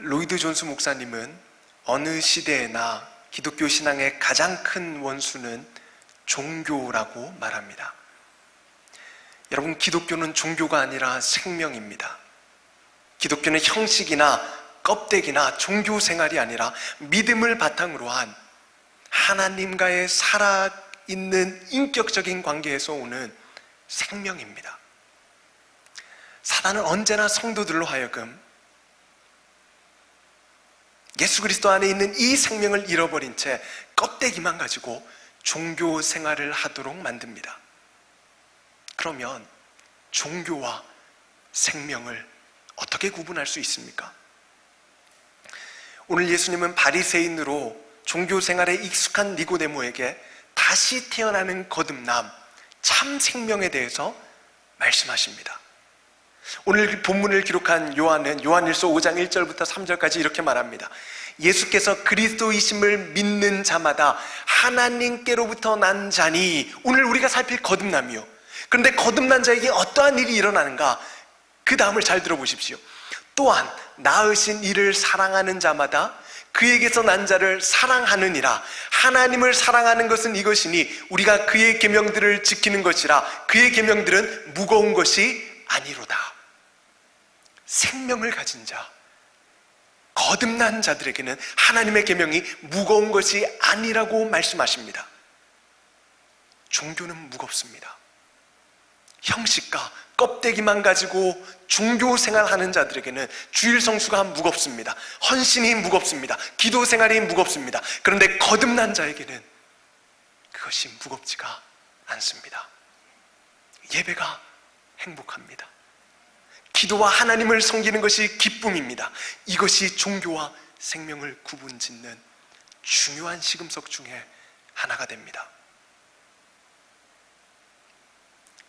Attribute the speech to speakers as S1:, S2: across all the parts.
S1: 로이드 존스 목사님은 어느 시대에나 기독교 신앙의 가장 큰 원수는 종교라고 말합니다. 여러분, 기독교는 종교가 아니라 생명입니다. 기독교는 형식이나 껍데기나 종교 생활이 아니라 믿음을 바탕으로 한 하나님과의 살아있는 인격적인 관계에서 오는 생명입니다. 사단은 언제나 성도들로 하여금 예수 그리스도 안에 있는 이 생명을 잃어버린 채 껍데기만 가지고 종교 생활을 하도록 만듭니다. 그러면 종교와 생명을 어떻게 구분할 수 있습니까? 오늘 예수님은 바리새인으로 종교 생활에 익숙한 니고데모에게 다시 태어나는 거듭남, 참 생명에 대해서 말씀하십니다. 오늘 본문을 기록한 요한은 요한일서 5장 1절부터 3절까지 이렇게 말합니다. 예수께서 그리스도이심을 믿는 자마다 하나님께로부터 난 자니, 오늘 우리가 살필 거듭남이요. 그런데 거듭난 자에게 어떠한 일이 일어나는가? 그 다음을 잘 들어보십시오. 또한 낳으신 이를 사랑하는 자마다 그에게서 난 자를 사랑하느니라. 하나님을 사랑하는 것은 이것이니 우리가 그의 계명들을 지키는 것이라. 그의 계명들은 무거운 것이 아니로다. 생명을 가진 자, 거듭난 자들에게는 하나님의 계명이 무거운 것이 아니라고 말씀하십니다. 종교는 무겁습니다. 형식과 껍데기만 가지고 종교 생활하는 자들에게는 주일 성수가 무겁습니다. 헌신이 무겁습니다. 기도 생활이 무겁습니다. 그런데 거듭난 자에게는 그것이 무겁지가 않습니다. 예배가 행복합니다. 기도와 하나님을 섬기는 것이 기쁨입니다. 이것이 종교와 생명을 구분짓는 중요한 시금석 중에 하나가 됩니다.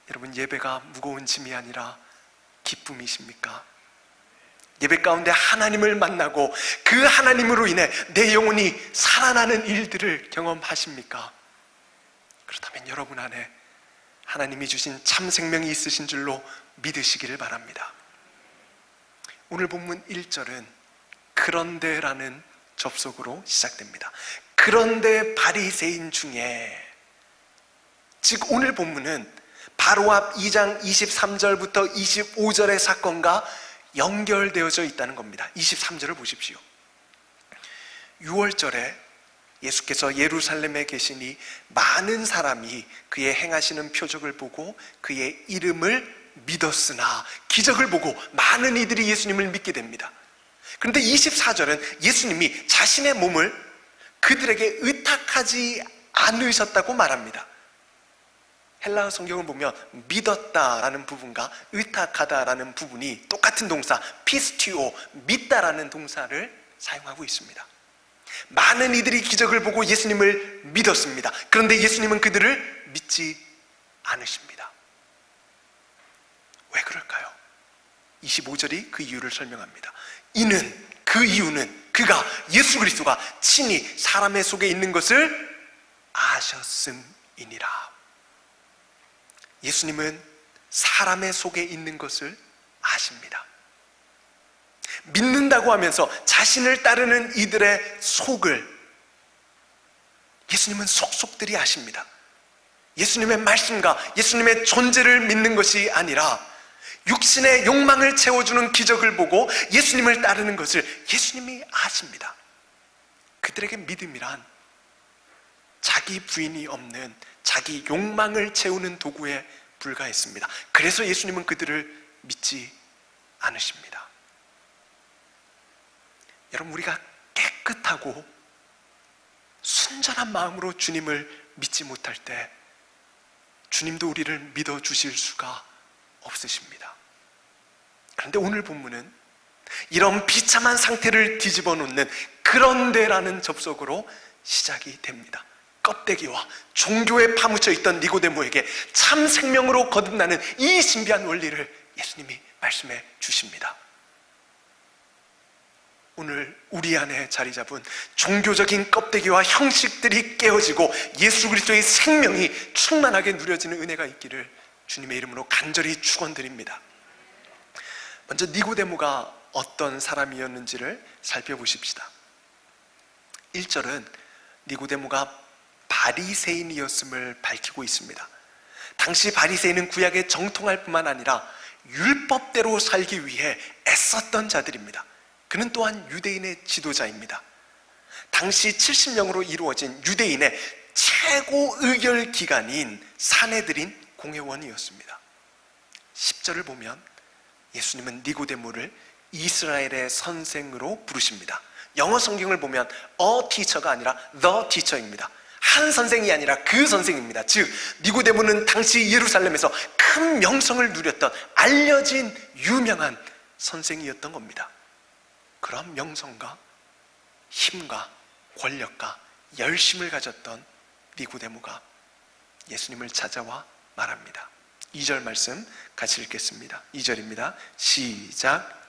S1: 여러분, 예배가 무거운 짐이 아니라 기쁨이십니까? 예배 가운데 하나님을 만나고 그 하나님으로 인해 내 영혼이 살아나는 일들을 경험하십니까? 그렇다면 여러분 안에 하나님이 주신 참 생명이 있으신 줄로 믿으시기를 바랍니다. 오늘 본문 1절은 그런데라는 접속으로 시작됩니다. 그런데 바리새인 중에, 즉 오늘 본문은 바로 앞 2장 23절부터 25절의 사건과 연결되어져 있다는 겁니다. 23절을 보십시오. 6월절에 예수께서 예루살렘에 계시니 많은 사람이 그의 행하시는 표적을 보고 그의 이름을 믿었으나, 기적을 보고 많은 이들이 예수님을 믿게 됩니다. 그런데 24절은 예수님이 자신의 몸을 그들에게 의탁하지 않으셨다고 말합니다. 헬라어 성경을 보면 믿었다라는 부분과 의탁하다라는 부분이 똑같은 동사 피스티오, 믿다라는 동사를 사용하고 있습니다. 많은 이들이 기적을 보고 예수님을 믿었습니다. 그런데 예수님은 그들을 믿지 않으십니다. 왜 그럴까요? 25절이 그 이유를 설명합니다. 그 이유는 그가, 예수 그리스도가 친히 사람의 속에 있는 것을 아셨음이니라. 예수님은 사람의 속에 있는 것을 아십니다. 믿는다고 하면서 자신을 따르는 이들의 속을 예수님은 속속들이 아십니다. 예수님의 말씀과 예수님의 존재를 믿는 것이 아니라 육신의 욕망을 채워주는 기적을 보고 예수님을 따르는 것을 예수님이 아십니다. 그들에게 믿음이란 자기 부인이 없는 자기 욕망을 채우는 도구에 불과했습니다. 그래서 예수님은 그들을 믿지 않으십니다. 여러분, 우리가 깨끗하고 순전한 마음으로 주님을 믿지 못할 때 주님도 우리를 믿어주실 수가 없으십니다. 그런데 오늘 본문은 이런 비참한 상태를 뒤집어 놓는 그런데라는 접속으로 시작이 됩니다. 껍데기와 종교에 파묻혀 있던 니고데모에게 참 생명으로 거듭나는 이 신비한 원리를 예수님이 말씀해 주십니다. 오늘 우리 안에 자리 잡은 종교적인 껍데기와 형식들이 깨어지고 예수 그리스도의 생명이 충만하게 누려지는 은혜가 있기를 주님의 이름으로 간절히 축원드립니다. 먼저 니고데모가 어떤 사람이었는지를 살펴보십시다. 1절은 니고데모가 바리새인이었음을 밝히고 있습니다. 당시 바리새인은 구약에 정통할 뿐만 아니라 율법대로 살기 위해 애썼던 자들입니다. 그는 또한 유대인의 지도자입니다. 당시 70명으로 이루어진 유대인의 최고 의결 기관인 사내들인 공회원이었습니다. 10절을 보면 예수님은 니고데모를 이스라엘의 선생으로 부르십니다. 영어 성경을 보면 a teacher가 아니라 the teacher입니다. 한 선생이 아니라 그 선생입니다. 즉 니고데모는 당시 예루살렘에서 큰 명성을 누렸던 알려진 유명한 선생이었던 겁니다. 그런 명성과 힘과 권력과 열심을 가졌던 니고데모가 예수님을 찾아와 말합니다. 2절 말씀 같이 읽겠습니다. 2절입니다. 시작.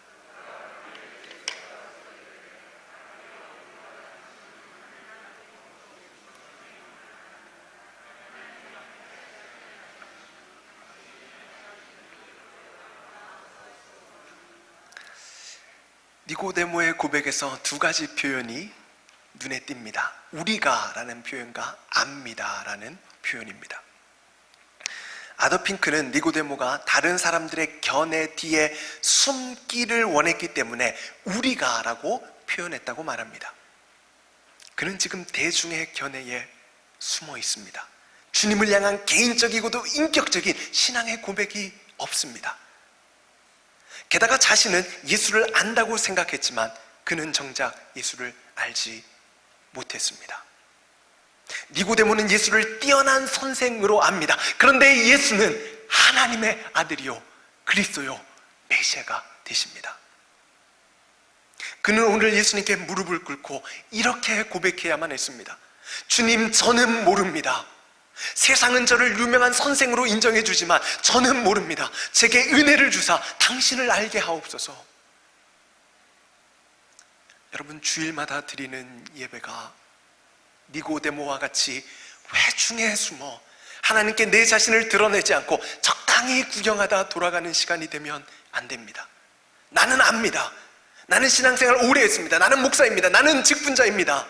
S1: 니고데모의 고백에서 두 가지 표현이 눈에 띕니다. 우리가 라는 표현과 압니다 라는 표현입니다. 아더 핑크는 니고데모가 다른 사람들의 견해 뒤에 숨기를 원했기 때문에 우리가 라고 표현했다고 말합니다. 그는 지금 대중의 견해에 숨어 있습니다. 주님을 향한 개인적이고도 인격적인 신앙의 고백이 없습니다. 게다가 자신은 예수를 안다고 생각했지만 그는 정작 예수를 알지 못했습니다. 니고데모는 예수를 뛰어난 선생으로 압니다. 그런데 예수는 하나님의 아들이요 그리스도요 메시아가 되십니다. 그는 오늘 예수님께 무릎을 꿇고 이렇게 고백해야만 했습니다. 주님, 저는 모릅니다. 세상은 저를 유명한 선생으로 인정해 주지만 저는 모릅니다. 제게 은혜를 주사 당신을 알게 하옵소서. 여러분, 주일마다 드리는 예배가 니고데모와 같이 회중에 숨어 하나님께 내 자신을 드러내지 않고 적당히 구경하다 돌아가는 시간이 되면 안 됩니다. 나는 압니다. 나는 신앙생활 오래 했습니다. 나는 목사입니다. 나는 직분자입니다.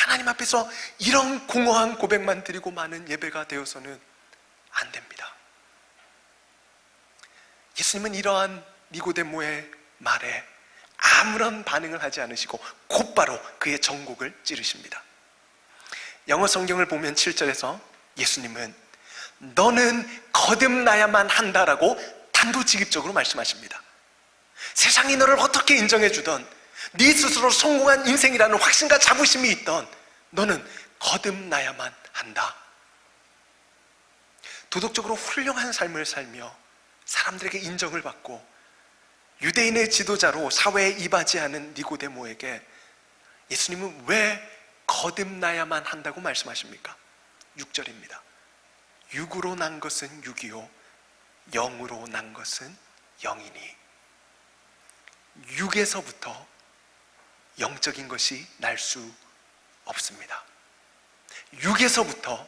S1: 하나님 앞에서 이런 공허한 고백만 드리고 마는 예배가 되어서는 안 됩니다. 예수님은 이러한 니고데모의 말에 아무런 반응을 하지 않으시고 곧바로 그의 전곡을 찌르십니다. 영어 성경을 보면 7절에서 예수님은 너는 거듭나야만 한다라고 단도직입적으로 말씀하십니다. 세상이 너를 어떻게 인정해 주던 네 스스로 성공한 인생이라는 확신과 자부심이 있던 너는 거듭나야만 한다. 도덕적으로 훌륭한 삶을 살며 사람들에게 인정을 받고 유대인의 지도자로 사회에 이바지하는 니고데모에게 예수님은 왜 거듭나야만 한다고 말씀하십니까? 6절입니다. 육으로 난 것은 육이요 영으로 난 것은 영이니. 육에서부터 영적인 것이 날 수 없습니다. 육에서부터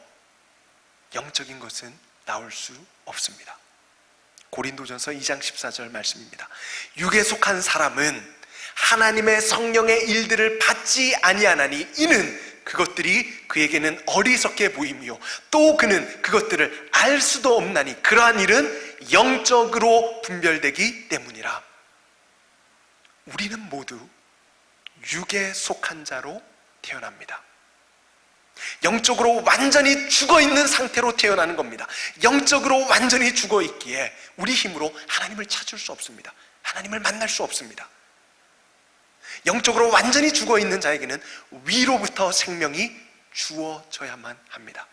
S1: 영적인 것은 나올 수 없습니다. 고린도전서 2장 14절 말씀입니다. 육에 속한 사람은 하나님의 성령의 일들을 받지 아니하나니 이는 그것들이 그에게는 어리석게 보임이요 또 그는 그것들을 알 수도 없나니 그러한 일은 영적으로 분별되기 때문이라. 우리는 모두 육에 속한 자로 태어납니다. 영적으로 완전히 죽어있는 상태로 태어나는 겁니다. 영적으로 완전히 죽어있기에 우리 힘으로 하나님을 찾을 수 없습니다. 하나님을 만날 수 없습니다. 영적으로 완전히 죽어있는 자에게는 위로부터 생명이 주어져야만 합니다.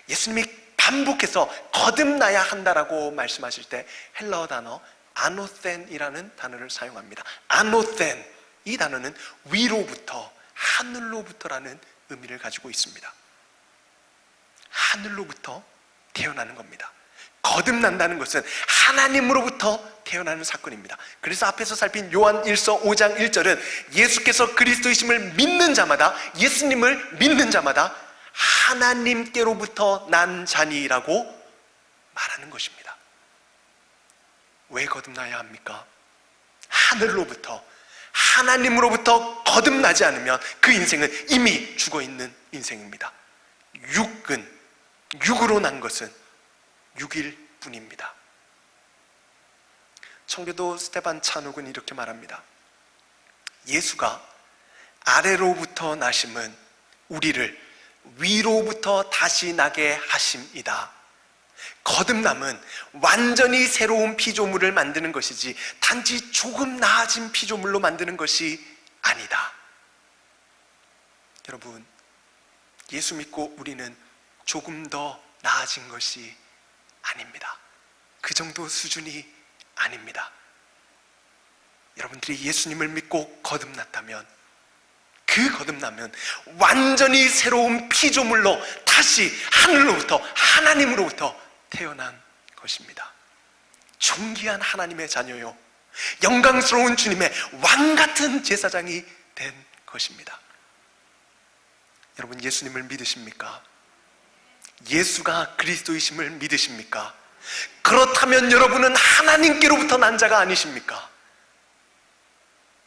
S1: 예수님이 반복해서 거듭나야 한다라고 말씀하실 때 헬라어 단어 아노센이라는 단어를 사용합니다. 아노센, 이 단어는 위로부터, 하늘로부터라는 의미를 가지고 있습니다. 하늘로부터 태어나는 겁니다. 거듭난다는 것은 하나님으로부터 태어나는 사건입니다. 그래서 앞에서 살핀 요한 1서 5장 1절은 예수께서 그리스도이심을 믿는 자마다, 예수님을 믿는 자마다 하나님께로부터 난 자니라고 말하는 것입니다. 왜 거듭나야 합니까? 하늘로부터, 하나님으로부터 거듭나지 않으면 그 인생은 이미 죽어있는 인생입니다. 육으로 난 것은 육일 뿐입니다. 청교도 스테반 찬욱은 이렇게 말합니다. 예수가 아래로부터 나심은 우리를 위로부터 다시 나게 하심이다. 거듭남은 완전히 새로운 피조물을 만드는 것이지 단지 조금 나아진 피조물로 만드는 것이 아니다. 여러분, 예수 믿고 우리는 조금 더 나아진 것이 아닙니다. 그 정도 수준이 아닙니다. 여러분들이 예수님을 믿고 거듭났다면 그 거듭나면 완전히 새로운 피조물로 다시 하늘로부터, 하나님으로부터 태어난 것입니다. 존귀한 하나님의 자녀요, 영광스러운 주님의 왕같은 제사장이 된 것입니다. 여러분, 예수님을 믿으십니까? 예수가 그리스도이심을 믿으십니까? 그렇다면 여러분은 하나님께로부터 난 자가 아니십니까?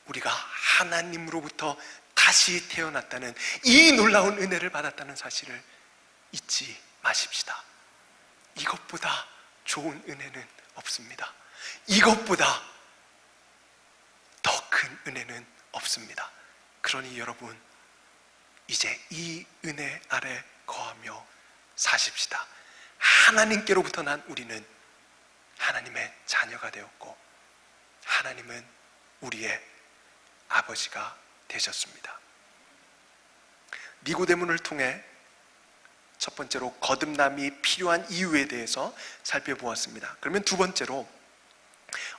S1: 우리가 하나님으로부터 다시 태어났다는 이 놀라운 은혜를 받았다는 사실을 잊지 마십시다. 이것보다 좋은 은혜는 없습니다. 이것보다 더 큰 은혜는 없습니다. 그러니 여러분, 이제 이 은혜 아래 거하며 사십시다. 하나님께로부터 난 우리는 하나님의 자녀가 되었고 하나님은 우리의 아버지가 되셨습니다. 니고데모를 통해 첫 번째로 거듭남이 필요한 이유에 대해서 살펴보았습니다. 그러면 두 번째로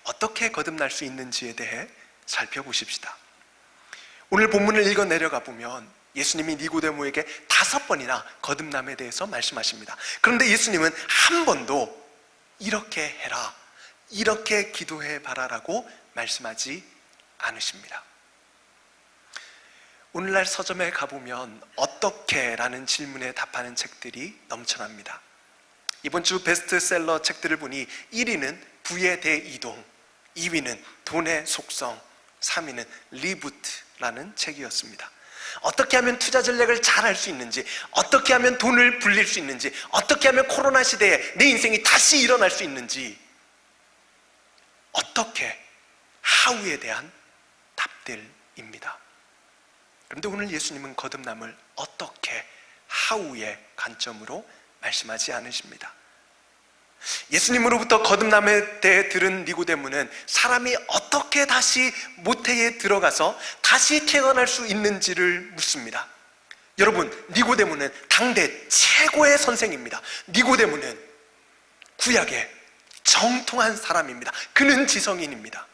S1: 어떻게 거듭날 수 있는지에 대해 살펴보십시다. 오늘 본문을 읽어 내려가 보면 예수님이 니고데모에게 5번이나 거듭남에 대해서 말씀하십니다. 그런데 예수님은 한 번도 이렇게 해라, 이렇게 기도해 봐라라고 말씀하지 않으십니다. 오늘날 서점에 가보면 어떻게? 라는 질문에 답하는 책들이 넘쳐납니다. 이번 주 베스트셀러 책들을 보니 1위는 부의 대이동, 2위는 돈의 속성, 3위는 리부트라는 책이었습니다. 어떻게 하면 투자 전략을 잘 할 수 있는지, 어떻게 하면 돈을 불릴 수 있는지, 어떻게 하면 코로나 시대에 내 인생이 다시 일어날 수 있는지, 어떻게, 하우에 대한 답들입니다. 그런데 오늘 예수님은 거듭남을 어떻게, 하우의 관점으로 말씀하지 않으십니다. 예수님으로부터 거듭남에 대해 들은 니고데모는 사람이 어떻게 다시 모태에 들어가서 다시 태어날 수 있는지를 묻습니다. 여러분, 니고데모는 당대 최고의 선생입니다. 니고데모는 구약의 정통한 사람입니다. 그는 지성인입니다.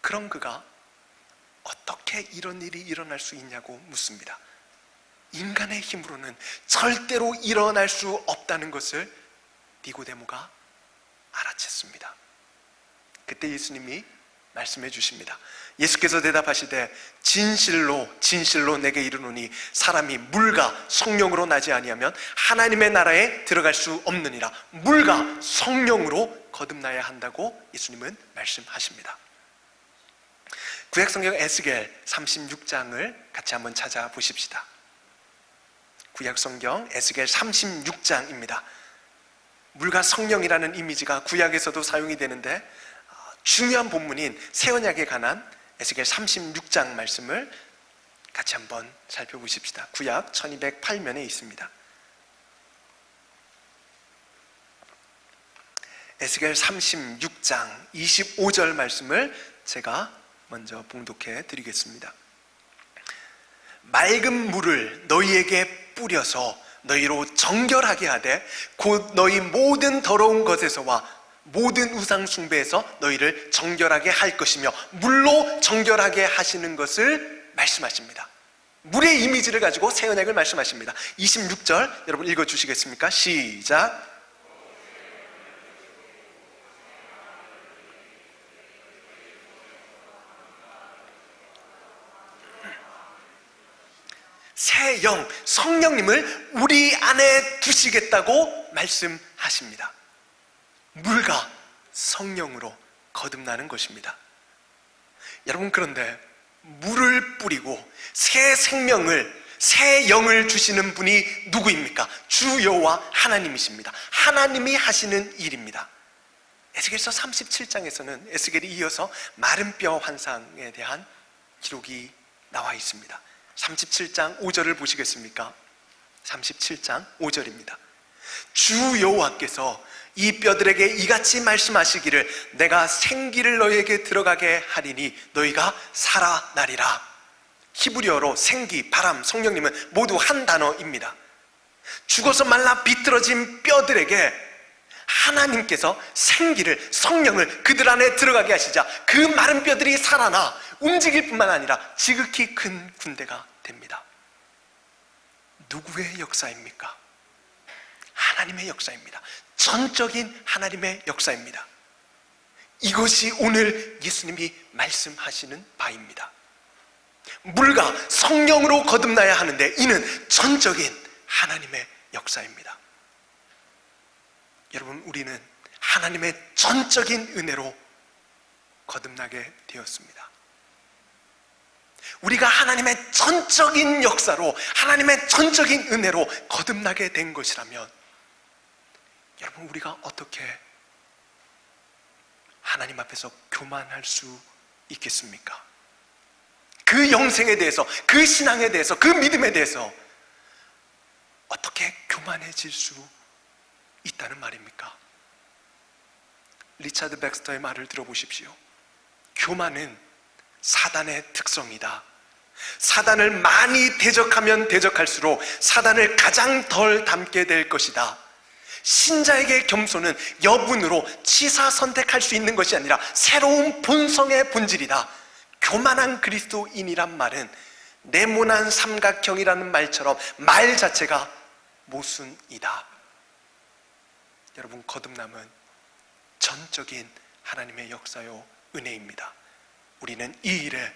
S1: 그런 그가 어떻게 이런 일이 일어날 수 있냐고 묻습니다. 인간의 힘으로는 절대로 일어날 수 없다는 것을 니고데모가 알아챘습니다. 그때 예수님이 말씀해 주십니다. 예수께서 대답하시되 진실로 진실로 내게 이르노니 사람이 물과 성령으로 나지 아니하면 하나님의 나라에 들어갈 수 없느니라. 물과 성령으로 거듭나야 한다고 예수님은 말씀하십니다. 구약성경 에스겔 36장을 같이 한번 찾아보십시다. 구약성경 에스겔 36장입니다. 물과 성령이라는 이미지가 구약에서도 사용이 되는데 중요한 본문인 새언약에 관한 에스겔 36장 말씀을 같이 한번 살펴보십시다. 구약 1208면에 있습니다. 에스겔 36장 25절 말씀을 제가 먼저 봉독해 드리겠습니다. 맑은 물을 너희에게 뿌려서 너희로 정결하게 하되 곧 너희 모든 더러운 것에서와 모든 우상 숭배에서 너희를 정결하게 할 것이며 물로 정결하게 하시는 것을 말씀하십니다. 물의 이미지를 가지고 새 언약을 말씀하십니다. 26절 여러분 읽어주시겠습니까? 시작. 새 영, 성령님을 우리 안에 두시겠다고 말씀하십니다. 물과 성령으로 거듭나는 것입니다. 여러분, 그런데 물을 뿌리고 새 생명을, 새 영을 주시는 분이 누구입니까? 주 여호와 하나님이십니다. 하나님이 하시는 일입니다. 에스겔서 37장에서는 에스겔이 이어서 마른 뼈 환상에 대한 기록이 나와 있습니다. 37장 5절을 보시겠습니까? 37장 5절입니다. 주 여호와께서 이 뼈들에게 이같이 말씀하시기를 내가 생기를 너희에게 들어가게 하리니 너희가 살아나리라. 히브리어로 생기, 바람, 성령님은 모두 한 단어입니다. 죽어서 말라 비틀어진 뼈들에게 하나님께서 생기를, 성령을 그들 안에 들어가게 하시자 그 마른 뼈들이 살아나 움직일 뿐만 아니라 지극히 큰 군대가 됩니다. 누구의 역사입니까? 하나님의 역사입니다. 전적인 하나님의 역사입니다. 이것이 오늘 예수님이 말씀하시는 바입니다. 물과 성령으로 거듭나야 하는데 이는 전적인 하나님의 역사입니다. 여러분, 우리는 하나님의 전적인 은혜로 거듭나게 되었습니다. 우리가 하나님의 전적인 역사로, 하나님의 전적인 은혜로 거듭나게 된 것이라면 여러분, 우리가 어떻게 하나님 앞에서 교만할 수 있겠습니까? 그 영생에 대해서, 그 신앙에 대해서, 그 믿음에 대해서 어떻게 교만해질 수 있다는 말입니까? 리차드 백스터의 말을 들어보십시오. 교만은 사단의 특성이다. 사단을 많이 대적하면 대적할수록 사단을 가장 덜 닮게 될 것이다. 신자에게 겸손은 여분으로 치사 선택할 수 있는 것이 아니라 새로운 본성의 본질이다. 교만한 그리스도인이란 말은 네모난 삼각형이라는 말처럼 말 자체가 모순이다. 여러분, 거듭남은 전적인 하나님의 역사요 은혜입니다. 우리는 이 일에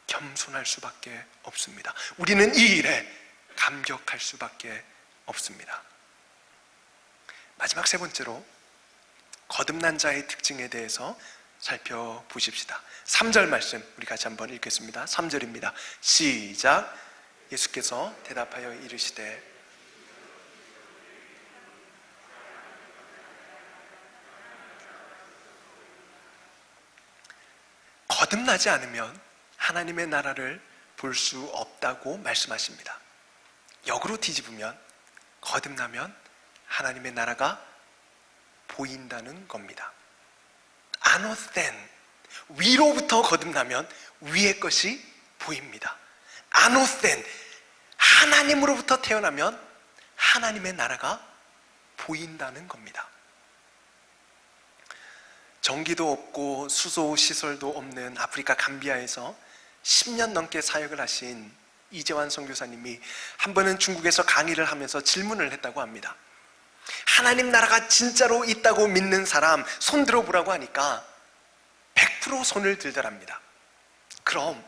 S1: 겸손할 수밖에 없습니다. 우리는 이 일에 감격할 수밖에 없습니다. 마지막 세 번째로 거듭난 자의 특징에 대해서 살펴보십시다. 3절 말씀 우리 같이 한번 읽겠습니다. 3절입니다. 시작. 예수께서 대답하여 이르시되 거듭나지 않으면 하나님의 나라를 볼 수 없다고 말씀하십니다. 역으로 뒤집으면 거듭나면 하나님의 나라가 보인다는 겁니다. 아노센, 위로부터 거듭나면 위의 것이 보입니다. 아노센, 하나님으로부터 태어나면 하나님의 나라가 보인다는 겁니다. 전기도 없고 수소 시설도 없는 아프리카 감비아에서 10년 넘게 사역을 하신 이재환 선교사님이 한 번은 중국에서 강의를 하면서 질문을 했다고 합니다. 하나님 나라가 진짜로 있다고 믿는 사람 손 들어보라고 하니까 100% 손을 들더랍니다. 그럼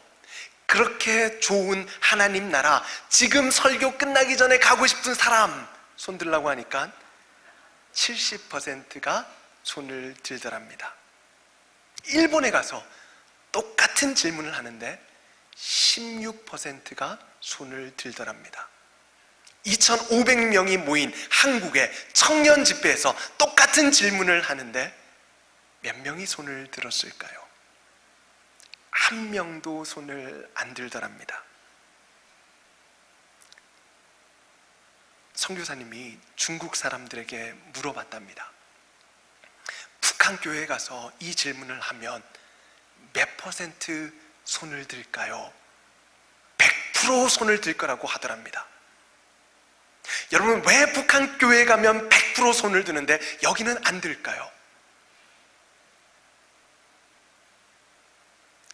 S1: 그렇게 좋은 하나님 나라, 지금 설교 끝나기 전에 가고 싶은 사람 손 들라고 하니까 70%가 손을 들더랍니다. 일본에 가서 똑같은 질문을 하는데 16%가 손을 들더랍니다. 2,500명이 모인 한국의 청년 집회에서 똑같은 질문을 하는데 몇 명이 손을 들었을까요? 한 명도 손을 안 들더랍니다. 선교사님이 중국 사람들에게 물어봤답니다. 북한 교회에 가서 이 질문을 하면 몇 퍼센트 손을 들까요? 100% 손을 들 거라고 하더랍니다. 여러분, 왜 북한 교회에 가면 100% 손을 드는데 여기는 안 들까요?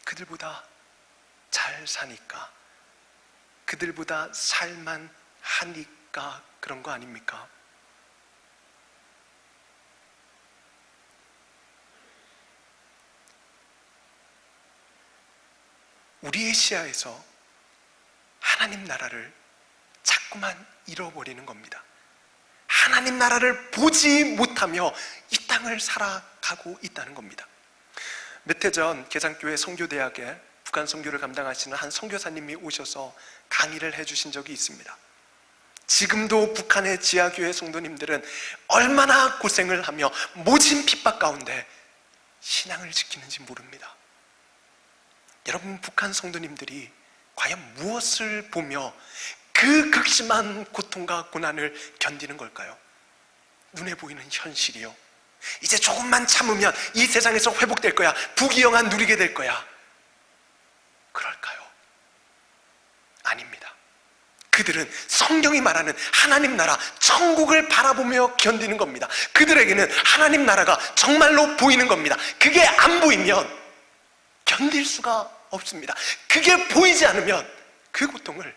S1: 그들보다 잘 사니까, 그들보다 살만 하니까 그런 거 아닙니까? 우리의 시야에서 하나님 나라를 자꾸만 잃어버리는 겁니다. 하나님 나라를 보지 못하며 이 땅을 살아가고 있다는 겁니다. 몇 해 전 계산교회 선교대학에 북한 선교를 감당하시는 한 선교사님이 오셔서 강의를 해주신 적이 있습니다. 지금도 북한의 지하교회 성도님들은 얼마나 고생을 하며 모진 핍박 가운데 신앙을 지키는지 모릅니다. 여러분, 북한 성도님들이 과연 무엇을 보며 그 극심한 고통과 고난을 견디는 걸까요? 눈에 보이는 현실이요, 이제 조금만 참으면 이 세상에서 회복될 거야, 부귀영화 누리게 될 거야, 그럴까요? 아닙니다. 그들은 성경이 말하는 하나님 나라, 천국을 바라보며 견디는 겁니다. 그들에게는 하나님 나라가 정말로 보이는 겁니다. 그게 안 보이면 견딜 수가 없습니다. 그게 보이지 않으면 그 고통을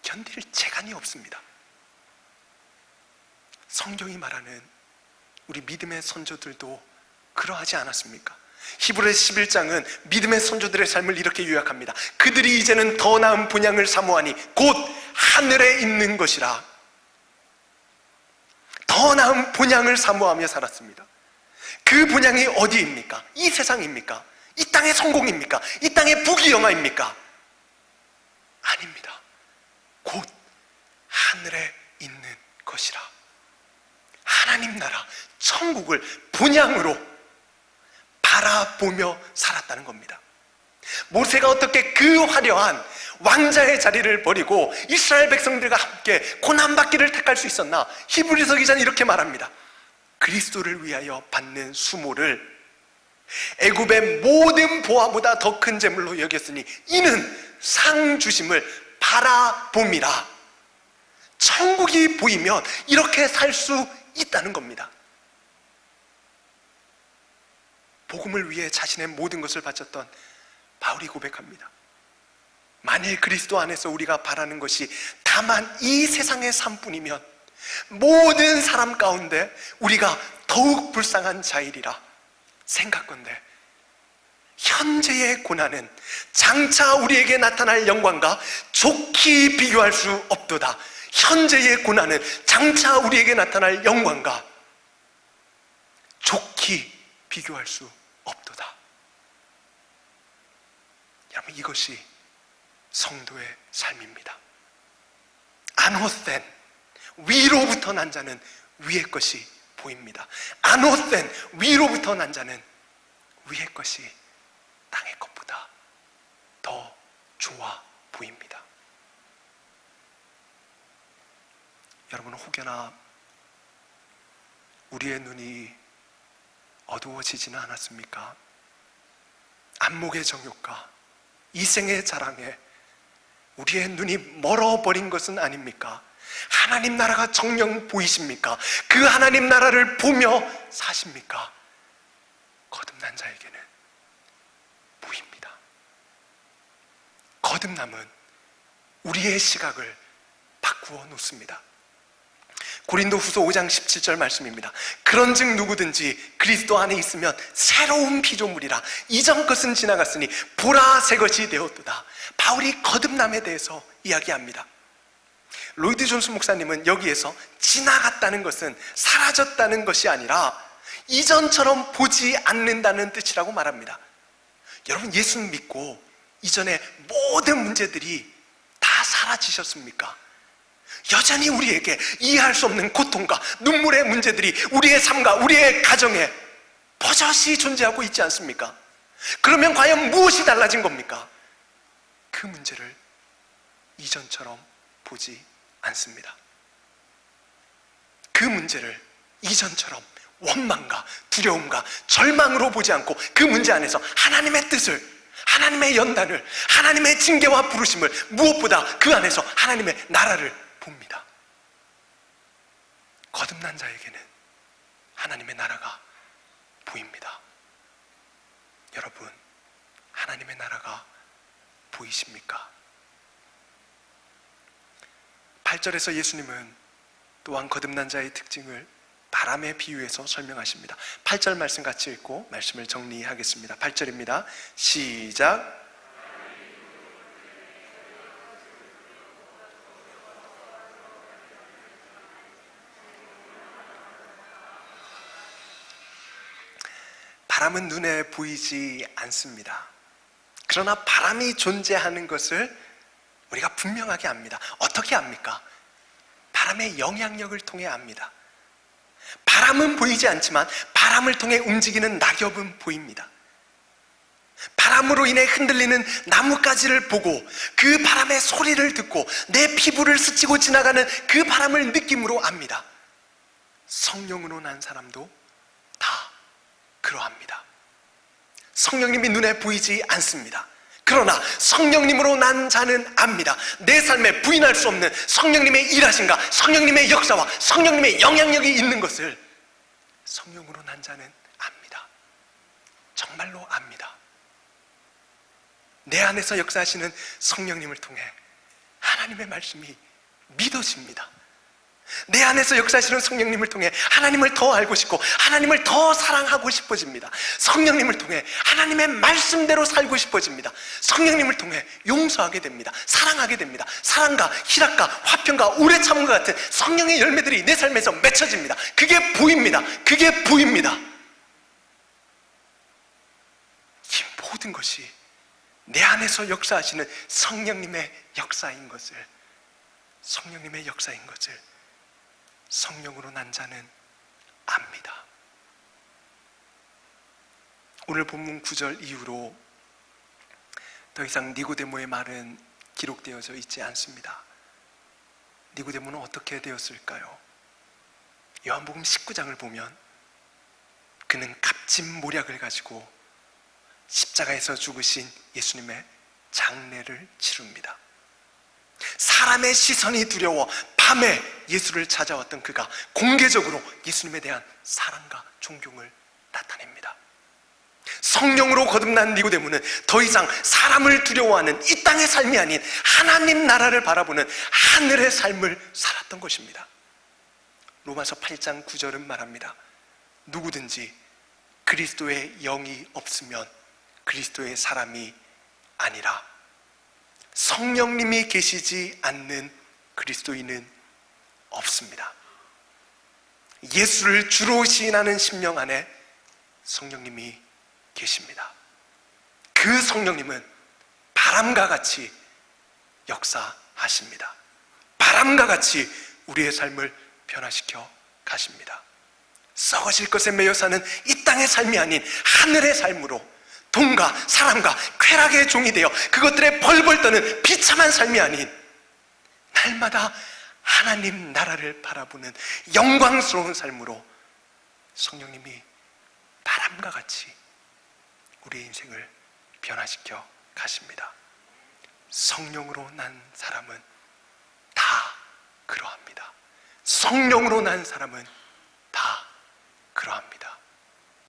S1: 견딜 재간이 없습니다. 성경이 말하는 우리 믿음의 선조들도 그러하지 않았습니까? 히브리서 11장은 믿음의 선조들의 삶을 이렇게 요약합니다. 그들이 이제는 더 나은 본향을 사모하니 곧 하늘에 있는 것이라. 더 나은 본향을 사모하며 살았습니다. 그 본향이 어디입니까? 이 세상입니까? 이 땅의 성공입니까? 이 땅의 부귀영화입니까? 아닙니다. 곧 하늘에 있는 것이라. 하나님 나라, 천국을 본향으로 바라보며 살았다는 겁니다. 모세가 어떻게 그 화려한 왕자의 자리를 버리고 이스라엘 백성들과 함께 고난받기를 택할 수 있었나? 히브리서 기자는 이렇게 말합니다. 그리스도를 위하여 받는 수모를 애굽의 모든 보화보다 더 큰 재물로 여겼으니 이는 상 주심을 바라봄이라. 천국이 보이면 이렇게 살 수 있다는 겁니다. 복음을 위해 자신의 모든 것을 바쳤던 바울이 고백합니다. 만일 그리스도 안에서 우리가 바라는 것이 다만 이 세상의 삶뿐이면 모든 사람 가운데 우리가 더욱 불쌍한 자이리라. 생각건대 현재의 고난은 장차 우리에게 나타날 영광과 좋게 비교할 수 없도다. 현재의 고난은 장차 우리에게 나타날 영광과 좋게 비교할 수 없도다. 여러분, 이것이 성도의 삶입니다. 안헛된 위로부터 난 자는 위의 것이 보입니다. 안헛된 위로부터 난 자는 위의 것이 땅의 것보다 더 좋아 보입니다. 여러분, 혹여나 우리의 눈이 어두워지지는 않았습니까? 안목의 정욕과 이생의 자랑에 우리의 눈이 멀어버린 것은 아닙니까? 하나님 나라가 정녕 보이십니까? 그 하나님 나라를 보며 사십니까? 거듭난 자에게는 보입니다. 거듭남은 우리의 시각을 바꾸어 놓습니다. 고린도후서 5장 17절 말씀입니다. 그런즉 누구든지 그리스도 안에 있으면 새로운 피조물이라. 이전 것은 지나갔으니 보라 새 것이 되었도다. 바울이 거듭남에 대해서 이야기합니다. 로이드 존스 목사님은 여기에서 지나갔다는 것은 사라졌다는 것이 아니라 이전처럼 보지 않는다는 뜻이라고 말합니다. 여러분, 예수 믿고 이전의 모든 문제들이 다 사라지셨습니까? 여전히 우리에게 이해할 수 없는 고통과 눈물의 문제들이 우리의 삶과 우리의 가정에 버젓이 존재하고 있지 않습니까? 그러면 과연 무엇이 달라진 겁니까? 그 문제를 이전처럼 보지 않습니다. 그 문제를 이전처럼 원망과 두려움과 절망으로 보지 않고 그 문제 안에서 하나님의 뜻을, 하나님의 연단을, 하나님의 징계와 부르심을, 무엇보다 그 안에서 하나님의 나라를 봅니다. 거듭난 자에게는 하나님의 나라가 보입니다. 여러분, 하나님의 나라가 보이십니까? 8절에서 예수님은 또한 거듭난 자의 특징을 바람에 비유해서 설명하십니다. 8절 말씀 같이 읽고 말씀을 정리하겠습니다. 8절입니다. 시작. 바람은 눈에 보이지 않습니다. 그러나 바람이 존재하는 것을 우리가 분명하게 압니다. 어떻게 압니까? 바람의 영향력을 통해 압니다. 바람은 보이지 않지만 바람을 통해 움직이는 낙엽은 보입니다. 바람으로 인해 흔들리는 나뭇가지를 보고 그 바람의 소리를 듣고 내 피부를 스치고 지나가는 그 바람을 느낌으로 압니다. 성령으로 난 사람도 다 그러합니다. 성령님이 눈에 보이지 않습니다. 그러나 성령님으로 난 자는 압니다. 내 삶에 부인할 수 없는 성령님의 일하심과 성령님의 역사와 성령님의 영향력이 있는 것을 성령으로 난 자는 압니다. 정말로 압니다. 내 안에서 역사하시는 성령님을 통해 하나님의 말씀이 믿어집니다. 내 안에서 역사하시는 성령님을 통해 하나님을 더 알고 싶고 하나님을 더 사랑하고 싶어집니다. 성령님을 통해 하나님의 말씀대로 살고 싶어집니다. 성령님을 통해 용서하게 됩니다. 사랑하게 됩니다. 사랑과 희락과 화평과 오래 참음과 같은 성령의 열매들이 내 삶에서 맺혀집니다. 그게 보입니다. 그게 보입니다. 이 모든 것이 내 안에서 역사하시는 성령님의 역사인 것을, 성령님의 역사인 것을 성령으로 난 자는 압니다. 오늘 본문 9절 이후로 더 이상 니고데모의 말은 기록되어져 있지 않습니다. 니고데모는 어떻게 되었을까요? 요한복음 19장을 보면 그는 값진 모략을 가지고 십자가에서 죽으신 예수님의 장례를 치릅니다. 사람의 시선이 두려워 밤에 예수를 찾아왔던 그가 공개적으로 예수님에 대한 사랑과 존경을 나타냅니다. 성령으로 거듭난 니고데모는 더 이상 사람을 두려워하는 이 땅의 삶이 아닌 하나님 나라를 바라보는 하늘의 삶을 살았던 것입니다. 로마서 8장 9절은 말합니다. 누구든지 그리스도의 영이 없으면 그리스도의 사람이 아니라 성령님이 계시지 않는 그리스도인은 없습니다. 예수를 주로 시인하는 심령 안에 성령님이 계십니다. 그 성령님은 바람과 같이 역사하십니다. 바람과 같이 우리의 삶을 변화시켜 가십니다. 썩어질 것에 매여 사는 이 땅의 삶이 아닌 하늘의 삶으로 돈과 사랑과 쾌락의 종이 되어 그것들에 벌벌 떠는 비참한 삶이 아닌 날마다 하나님 나라를 바라보는 영광스러운 삶으로 성령님이 바람과 같이 우리의 인생을 변화시켜 가십니다. 성령으로 난 사람은 다 그러합니다. 성령으로 난 사람은 다 그러합니다.